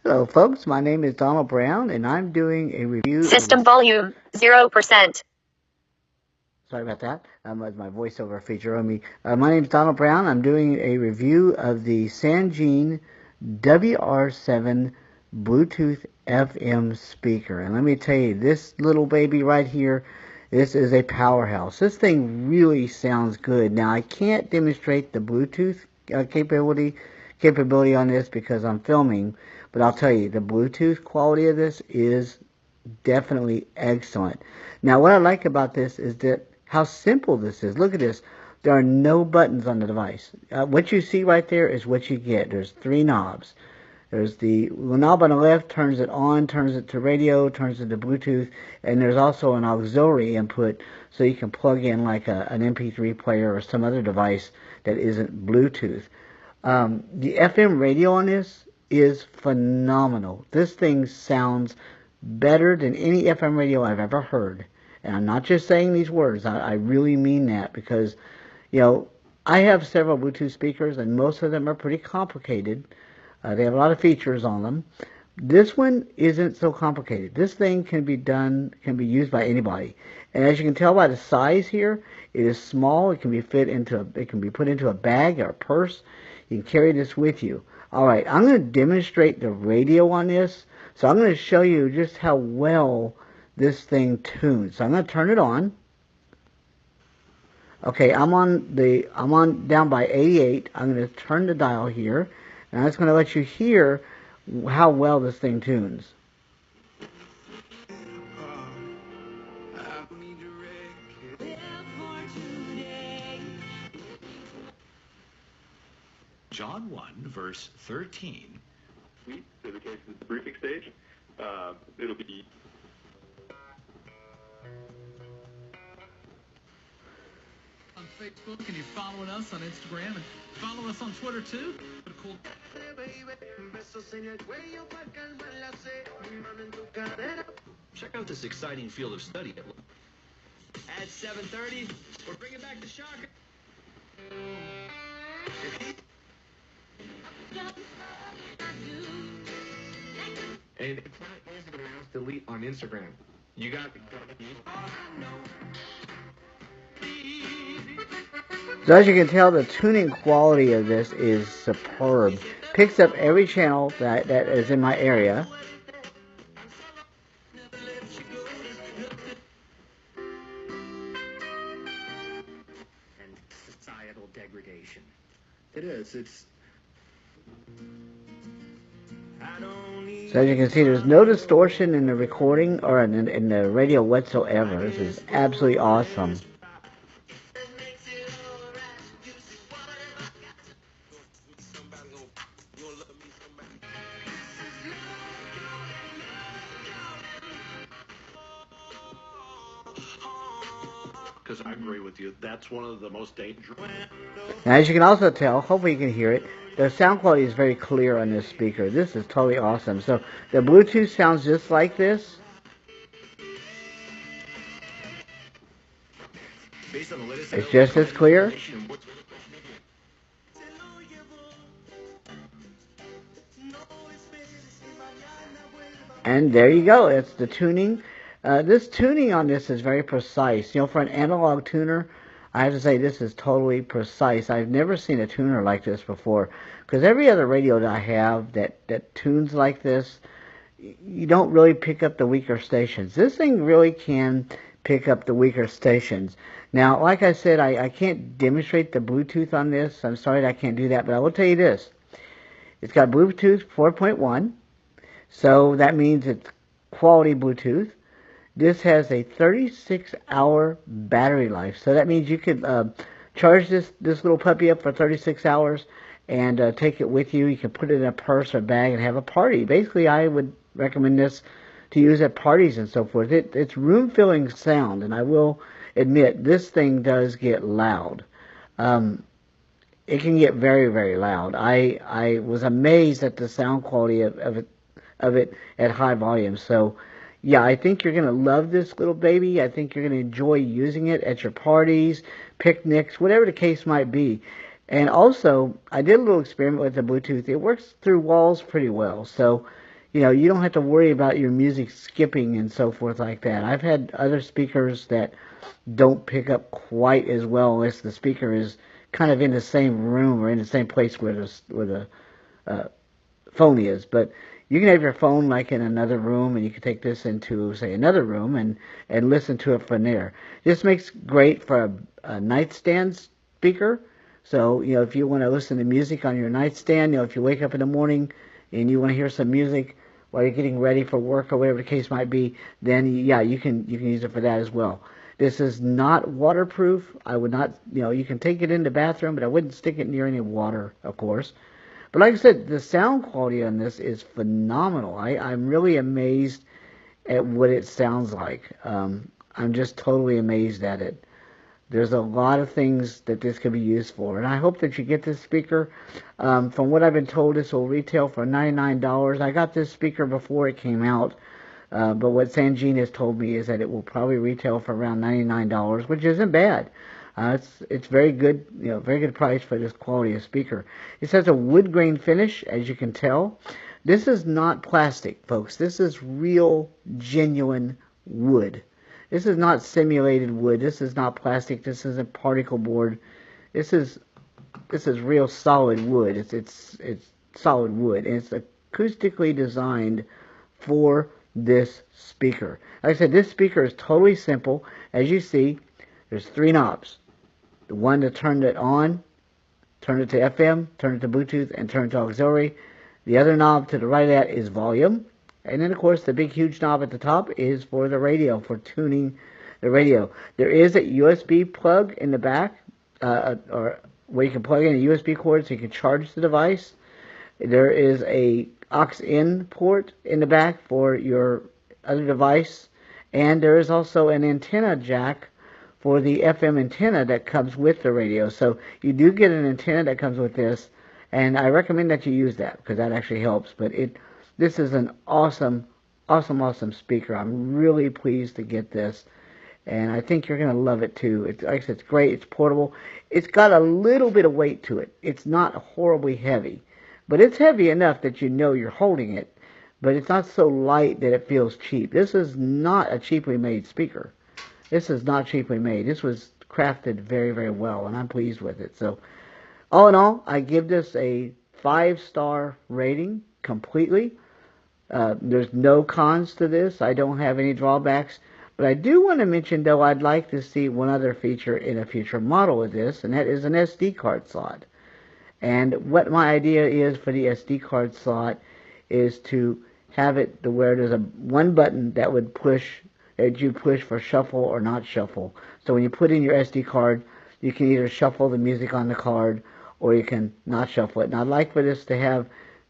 Hello folks, my name is Donald Brown and I'm doing a review System volume 0%. Sorry about that. That's my voiceover feature on me. My name is Donald Brown. I'm doing a review of the Sangean WR-7 Bluetooth FM speaker. And let me tell you, this little baby right here, this is a powerhouse. This thing really sounds good. Now, I can't demonstrate the Bluetooth capability on this because I'm filming, but I'll tell you, the Bluetooth quality of this is definitely excellent. Now, what I like about this is that how simple this is. Look at this. There are no buttons on the device. What you see right there is what you get. There's 3 knobs. There's the knob on the left, turns it on, turns it to radio, turns it to Bluetooth, and there's also an auxiliary input so you can plug in like an MP3 player or some other device that isn't Bluetooth. The FM radio on this is phenomenal. This thing sounds better than any FM radio I've ever heard. And I'm not just saying these words. I really mean that because, you know, I have several Bluetooth speakers and most of them are pretty complicated. They have a lot of features on them. This one isn't so complicated. This thing can be used by anybody. And as you can tell by the size here, it is small. It can be put into a bag or a purse. You can carry this with you. All right, I'm going to demonstrate the radio on this. So I'm going to show you just how well this thing tunes. So I'm going to turn it on. Okay, I'm on down by 88. I'm going to turn the dial here, and I'm just going to let you hear how well this thing tunes. John 1, verse 13. In the case of the briefing stage, it'll be... On Facebook, and you're following us on Instagram, and follow us on Twitter too. Cool. Check out this exciting field of study. At 7:30, we're bringing back the shocker. And it's not easy to mouse delete on Instagram. You got to... So as you can tell, the tuning quality of this is superb. Picks up every channel that is in my area. And societal degradation. It is. It's... So as you can see, there's no distortion in the recording or in the radio whatsoever. This is absolutely awesome. Because I agree with you, that's one of the most dangerous. Now, as you can also tell, hopefully you can hear it, the sound quality is very clear on this speaker. This is totally awesome. So the Bluetooth sounds just like this. It's just as clear. And there you go. It's the tuning. This tuning on this is very precise. You know, for an analog tuner, I have to say this is totally precise. I've never seen a tuner like this before. Because every other radio that I have that tunes like this, you don't really pick up the weaker stations. This thing really can pick up the weaker stations. Now, like I said, I can't demonstrate the Bluetooth on this. I'm sorry that I can't do that, but I will tell you this. It's got Bluetooth 4.1, so that means it's quality Bluetooth. This has a 36-hour battery life, so that means you could charge this little puppy up for 36 hours and take it with you. You can put it in a purse or bag and have a party. Basically, I would recommend this to use at parties and so forth. It's room-filling sound, and I will admit this thing does get loud. It can get very, very loud. I was amazed at the sound quality of it at high volume. So, yeah, I think you're going to love this little baby. I think you're going to enjoy using it at your parties, picnics, whatever the case might be. And also, I did a little experiment with the Bluetooth. It works through walls pretty well. So, you don't have to worry about your music skipping and so forth like that. I've had other speakers that don't pick up quite as well unless the speaker is kind of in the same room or in the same place where the phone is. But you can have your phone like in another room, and you can take this into, say, another room and listen to it from there. This makes great for a nightstand speaker. So, if you want to listen to music on your nightstand, if you wake up in the morning and you want to hear some music while you're getting ready for work or whatever the case might be, then yeah, you can use it for that as well. This is not waterproof. I would not, you can take it in the bathroom, but I wouldn't stick it near any water, of course. But like I said, the sound quality on this is phenomenal. I'm really amazed at what it sounds like. I'm just totally amazed at it. There's a lot of things that this can be used for, and I hope that you get this speaker. From what I've been told, this will retail for $99. I got this speaker before it came out, but what Sangean has told me is that it will probably retail for around $99, which isn't bad. It's very good, very good price for this quality of speaker. It has a wood grain finish, as you can tell. This is not plastic, folks. This is real, genuine wood. This is not simulated wood. This is not plastic. This isn't particle board. This is real solid wood. It's solid wood, and it's acoustically designed for this speaker. Like I said, this speaker is totally simple. As you see, there's 3 knobs. The one to turn it on, turn it to FM, turn it to Bluetooth, and turn it to auxiliary. The other knob to the right of that is volume. And then, of course, the big, huge knob at the top is for the radio, for tuning the radio. There is a USB plug in the back, or where you can plug in a USB cord so you can charge the device. There is a aux-in port in the back for your other device. And there is also an antenna jack for the FM antenna that comes with the radio. So you do get an antenna that comes with this, and I recommend that you use that because that actually helps. But this is an awesome speaker. I'm really pleased to get this, and I think you're going to love it too. Like I said, it's great. It's portable. It's got a little bit of weight to it. It's not horribly heavy, but it's heavy enough that you're holding it, but it's not so light that it feels cheap. This is not a cheaply made speaker. This is not cheaply made. This was crafted very, very well, and I'm pleased with it. So, all in all, I give this a 5-star rating completely. There's no cons to this. I don't have any drawbacks. But I do want to mention, though, I'd like to see one other feature in a future model of this, and that is an SD card slot. And what my idea is for the SD card slot is to have it to where there's one button that would push for shuffle or not shuffle. So when you put in your SD card, you can either shuffle the music on the card or you can not shuffle it. And I'd like for this to have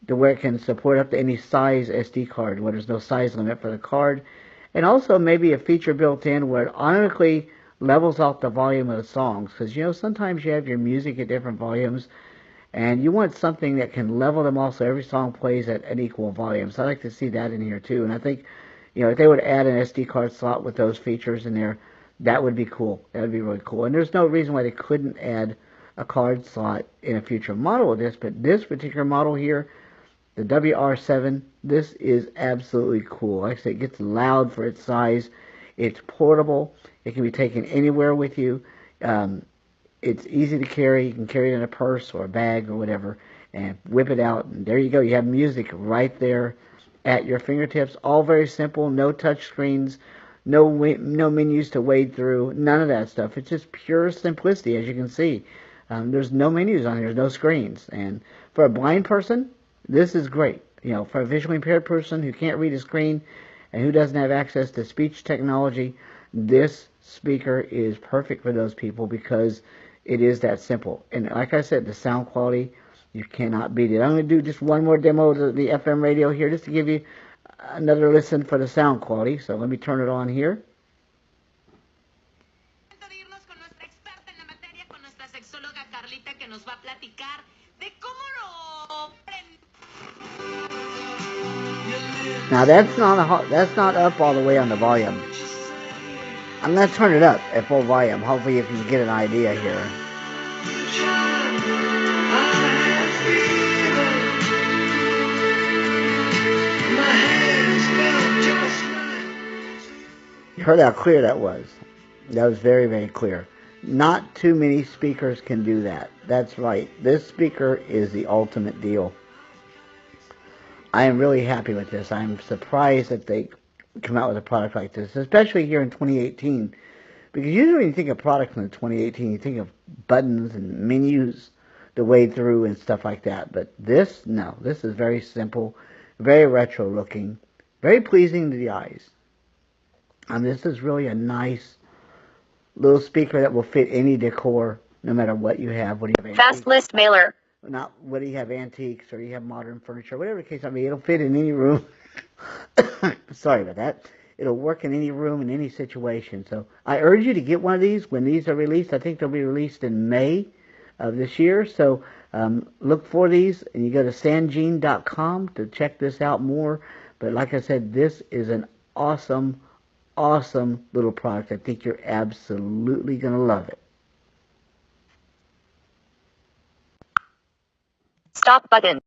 to where it can support up to any size SD card, where there's no size limit for the card. And also maybe a feature built in where it automatically levels out the volume of the songs. Because, sometimes you have your music at different volumes, and you want something that can level them all so every song plays at an equal volume. So I'd like to see that in here too. And I think, if they would add an SD card slot with those features in there, that would be cool. That would be really cool. And there's no reason why they couldn't add a card slot in a future model of this. But this particular model here, the WR-7, this is absolutely cool. Like I said, it gets loud for its size. It's portable. It can be taken anywhere with you. It's easy to carry. You can carry it in a purse or a bag or whatever and whip it out. And there you go. You have music right there at your fingertips. All very simple. No touch screens. No menus to wade through. None of that stuff. It's just pure simplicity, as you can see. There's no menus on here. There's no screens. And for a blind person, this is great. For a visually impaired person who can't read a screen and who doesn't have access to speech technology, this speaker is perfect for those people because it is that simple. And like I said, the sound quality, you cannot beat it. I'm going to do just one more demo of the FM radio here just to give you another listen for the sound quality. So let me turn it on here. Now that's not up all the way on the volume. I'm going to turn it up at full volume. Hopefully you can get an idea here. My Heard how clear that was. That was very, very clear. Not too many speakers can do that. That's right. This speaker is the ultimate deal. I am really happy with this. I'm surprised that they come out with a product like this, especially here in 2018. Because usually when you think of products in 2018, you think of buttons and menus to wade through and stuff like that. But this, no. This is very simple, very retro looking, very pleasing to the eyes. This is really a nice little speaker that will fit any decor, no matter what you have. What do you have? Fast list mailer. Not what do you have, antiques, or you have modern furniture, whatever the case may be. It'll fit in any room. Sorry about that. It'll work in any room, in any situation. So I urge you to get one of these when these are released. I think they'll be released in May of this year. So look for these, and you go to Sangean.com to check this out more. But like I said, this is an awesome, awesome little product. I think you're absolutely going to love it. Stop button.